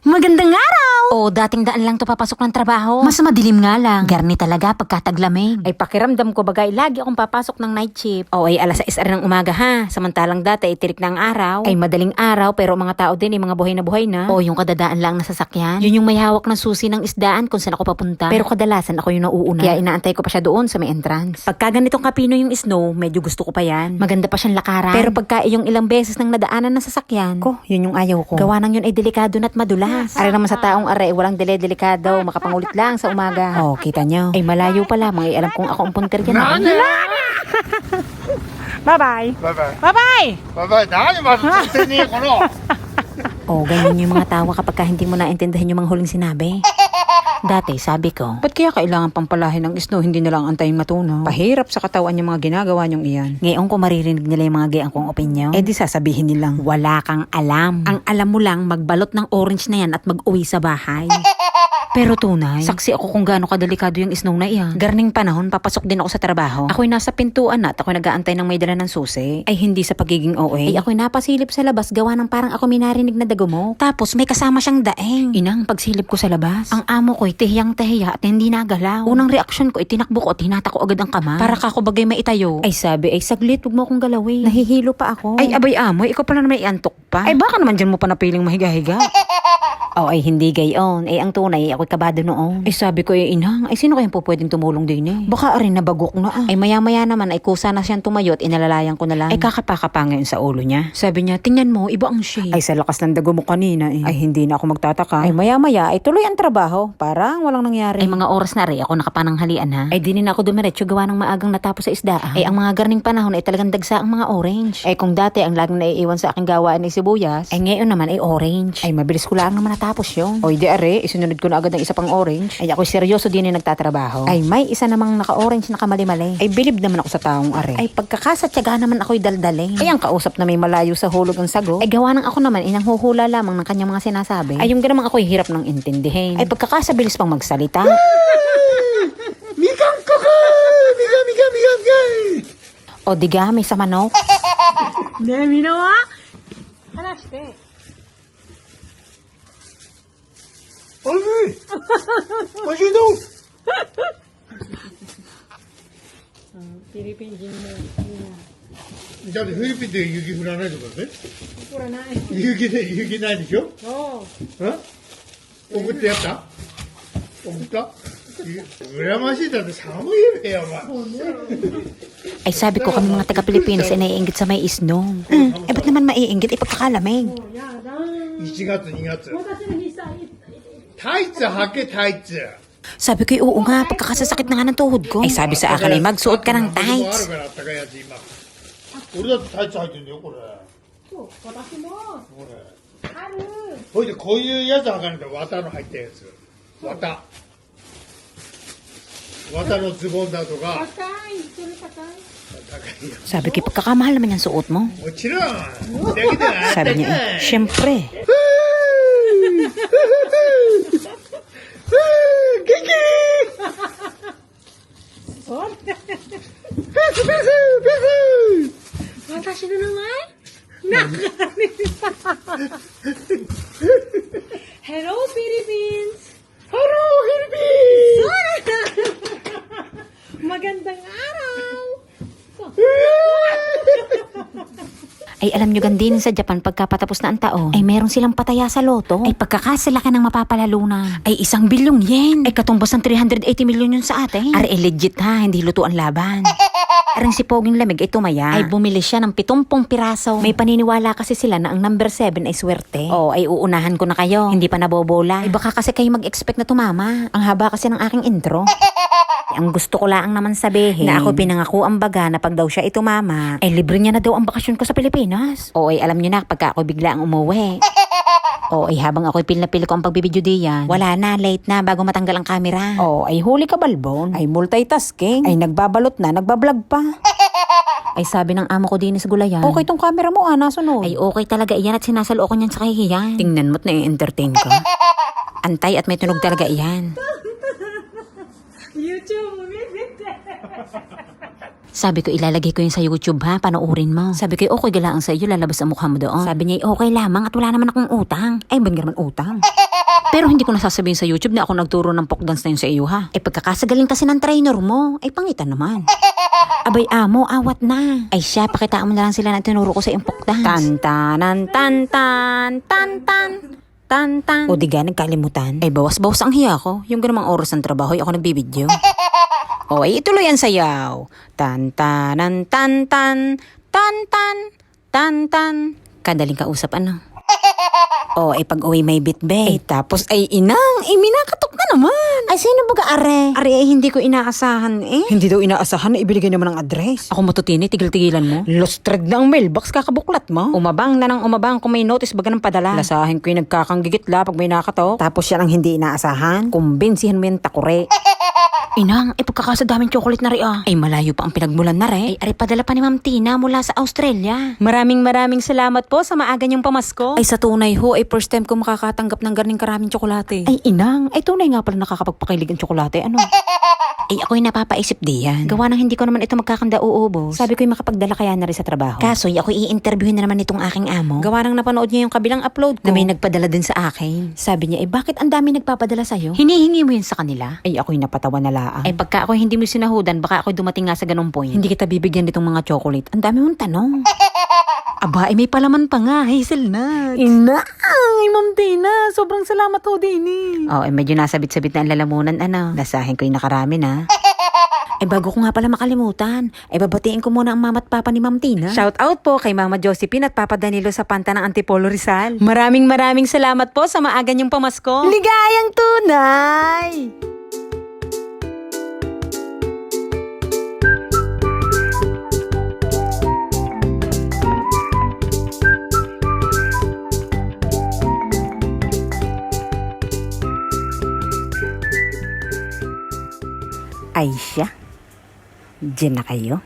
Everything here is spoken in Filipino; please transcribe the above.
Magandang araw! O, dating daan lang to papasok ng trabaho. Mas madilim nga lang. Garni talaga pagkataglamig. Ay pakiramdam ko bagay, lagi akong papasok ng night shift. O ay alas 6 ng umaga ha. Samantalang dati ay tirik na ang araw. Ay madaling araw pero mga tao din ay mga buhay na. O yung kadadaan lang na sasakyan. Yun yung may hawak ng susi ng isdaan kung saan ako papunta. Pero kadalasan ako yung nauuna. Kaya inaantay ko pa siya doon sa may entrance. Pagka ganitong kapino yung snow, medyo gusto ko pa yan. Maganda pa siyang lakaran. Pero pagka yung ilang beses nang nadaanan ng sasakyan, ko, yun yung ayaw ko. Gawa nang yun ay delikado na't madulas. Are naman sa taong are, walang delikado, makapangulit lang sa umaga. Oh, kita nyo. Ay malayo pa lamang, ay alam kong ako ang punter yan. Bye-bye. Bye-bye. Bye-bye. Bye-bye. 何まず釣ってねえこの Oh, ganyan yung mga tawa kapag hindi mo naintindihan yung mga huling sinabi. Dati, sabi ko, ba't kaya kailangan pampalahin ng snow, hindi na lang antayin matunaw? Pahirap sa katawan yung mga ginagawa nyong iyan. Ngayon ko maririnig nila yung mga gayang kong opinion, di sasabihin nilang, wala kang alam. Ang alam mo lang, magbalot ng orange na yan at mag-uwi sa bahay. Pero tunay, saksi ako kung gaano kadelikado yung snow na iyan. Garning panahon, papasok din ako sa trabaho. Ako'y nasa pintuan at ako'y nag-aantay ng may dala ng susi. Ay hindi sa pagiging OA. Ay ako'y napasilip sa labas, gawa ng parang ako may narinig na dagumok. Tapos may kasama siyang daeng. Inang pagsilip ko sa labas, ang amo ko'y tihiyang-tihiya at hindi nagalaw. Unang reaksyon ko ay tinakbo ko at hinata ko agad ang kamay. Para kako bagay maitayo. Ay sabi, ay saglit, huwag mo akong galawin. Nahihilo pa ako. Ay abay amoy, ikaw pala naman iantok pa. Ay baka naman dyan mo pa napiling mahiga-higa. Oh, ay hindi gayon. Ay ang tunay, ako'y kabado noon. Ay sabi ko, ay inang, ay sino kayang po pwedeng tumulong din eh? Baka rin nabagok na ah. Ay maya-maya naman, ay kusa na siyang tumayo at inalalayan ko na lang. Ay kakapaka ngayon sa ulo niya. Sabi niya, tingnan mo, iba ang shape. Ay sa lakas ng dago mo kanina eh. Ay hindi na ako magtataka. Ay maya-maya, ay tuloy ang trabaho. Parang walang nangyari. Ay mga oras na rin, ako nakapananghalian ha. Ay di na ako dumiretso gawa ng maagang natapos sa isdaan. Ay ang mga garning panahon ay talagang dagsa ang mga orange. Ay kung dati ang laging naiiwan sa aking gawaan ay sibuyas, ay ngayon naman ay orange. Ay mabilis ko lang naman natapos yun. O di are, isunod ko na agad ng isa pang orange. Ay ako'y seryoso din yung nagtatrabaho. Ay may isa namang naka-orange na kamali-mali. Ay bilib naman ako sa taong are. Ay pagkakasatyaga naman ako'y daldalin. Ay ang kausap na may malayo sa hulog ang sago. Ay gawa ng ako naman inang huhula lamang ng kanyang mga sinasabi. Ay yung ganamang ako'y hirap ng intindihin. Ay pagkakasabilis pang magsalita. みかんここみかんみかんみかんみかん O diga, may sa manok. ねえ、みんなは話して。おいしいおいしいのフィリピン人もだってフィリピンで雪降らないとかね怒らない。雪ないでしょおう。送ってやった送った羨ましいだって寒いべよお前 Ay sabi ko kami mga taga-Pilipinas ay naiinggit sa may snow. Eh ba't naman maiinggit? Eh pagkakalamig. やだ。 1月2月私の2歳。タイツ履けタイツ Sabi ko, oo nga, pagkakasasakit na nga ng tuhod ko. Ay sabi sa akin ay magsuot ka ng tights. あるからあったかいやつ今俺だってタイツ履いてんだよこれそう、私もこれある。ほいでこういうやつ履かないと綿の入ったやつ綿のズボンだとか高い、それ高い。高いよ Sabi ko, pagkakamahal naman yung suot mo. もちろんだけであったか Sabi い niya, eh, syempre. 元気それ。ペスペス私の名前なんかね。Hello, Philippines! ハローフィリピン Magandang araw! Ay alam nyo gandin sa Japan pagkapatapos na ang taon, ay meron silang pataya sa loto. Ay pagkakasala ka ng mapapalalunan, ay 1 bilyong yen. Ay katumbas ng 380 milyon yun sa atin. Are legit ha, hindi luto ang laban. Arang si Poging Lamig ay tumaya. Ay bumili siya ng 70 piraso. May paniniwala kasi sila na ang number 7 ay swerte. O ay uunahan ko na kayo. Hindi pa nabobola. Ay baka kasi kayo mag-expect na tumama. Ang haba kasi ng aking intro. Ang gusto ko lang naman sabihin na ako pinangako ang baga na pag daw siya itumama, ay libre niya na daw ang bakasyon ko sa Pilipinas. O ay alam niyo na pagka ako bigla ang umuwi. O ay habang ako'y pil na pil ko ang pagbibidyo diyan, wala na, late na bago matanggal ang camera. O ay huli ka balbon, ay multitasking, ay nagbabalot na, nagbablog pa. Ay sabi ng amo ko din sa gulayan, okay tong camera mo nasunod. Ay okay talaga iyan at sinasalo ko niyan sa kahihiyan. Tingnan mo't na-entertain ka. Antay at may tunog talaga iyan. YouTube 見てて。Sabi ko, ilalagay ko yun sa YouTube ha, panoorin mo. Sabi ko, okay galaan sa iyo, lalabas ang mukha mo doon. Sabi niya, okay lamang at wala naman akong utang. Ay, ba't naman utang? Pero hindi ko nasasabihin sa YouTube na ako nagturo ng folk dance na yun sa iyo ha. Eh pagkakasagaling kasi ng trainer mo, ay pangitan naman. Abay amo, awat na. Ay siya, pakitaan mo na lang sila na tinuro ko sa iyong folk dance. Tantanan, tantan, tantan. Tantan. O diga, nagkalimutan. Ay bawas-bawas ang hiya ko. Yung ganamang oras ng trabaho, ay ako nagbibidyo. O ay ituloy ang sayaw. Tantanan, tantan, tantan, tantan. Kadaling kausap ano? O ay pag uwi may bitbe. Ay tapos ay inang, ay minakatok na naman. Ay sino baga are? Are ay hindi ko inaasahan eh. Hindi daw inaasahan na ibigay naman ng address. Ako matutini, tigil-tigilan mo. Lost thread na ang mailbox, kakabuklat mo. Umabang na ng umabang kung may notice baga ng padala. Lasahin ko yung nagkakanggigitla pag may nakatok. Tapos yan ang hindi inaasahan. Kumbinsihan mo yung takure. Inang, ay pagkakasadaming chocolate na rin ah. Ay malayo pa ang pinagmulan na rin. Ay ari padala pa ni Ma'am Tina mula sa Australia. Maraming salamat po sa maaga niyong pamasko. Ay sa tunay ho, ay first time ko makakatanggap ng ganing karaming tsokolate. Ay inang, ay tunay nga pala nakakapagpakilig ang tsokolate. Ano? Ay ako'y napapaisip diyan. Gawa ng hindi ko naman ito magkakanda uubos. Sabi ko'y makapagdala kaya na rin sa trabaho. Kaso ako'y i-interviewin na naman itong aking amo. Gawa ng napanood niya yung kabilang upload ko na may nagpadala din sa akin. Sabi niya, bakit ang dami nagpapadala sa'yo? Hinihingi mo yun sa kanila? Ay ako'y napatawa na laang. Ay pagka ako'y hindi mo sinahudan, baka ako'y dumating nga sa ganung point. Hindi kita bibigyan nitong mga chocolate. Ang dami mong tanong. Aba, ay may palaman pa nga, hazelnut. Ina, ay Ma'am Tina, sobrang salamat ho din eh. Oh, ay medyo nasabit-sabit na ang lalamunan, ano. Lasahin ko yung nakarami na. Ay bago ko nga pala makalimutan, ay babatiin ko muna ang mama at papa ni Ma'am Tina. Shout out po kay Mama Josephine at Papa Danilo sa Panta ng Antipolo Rizal. Maraming salamat po sa maaga niyong pamasko. Ligayang tunay! Ay siya, diyan na kayo.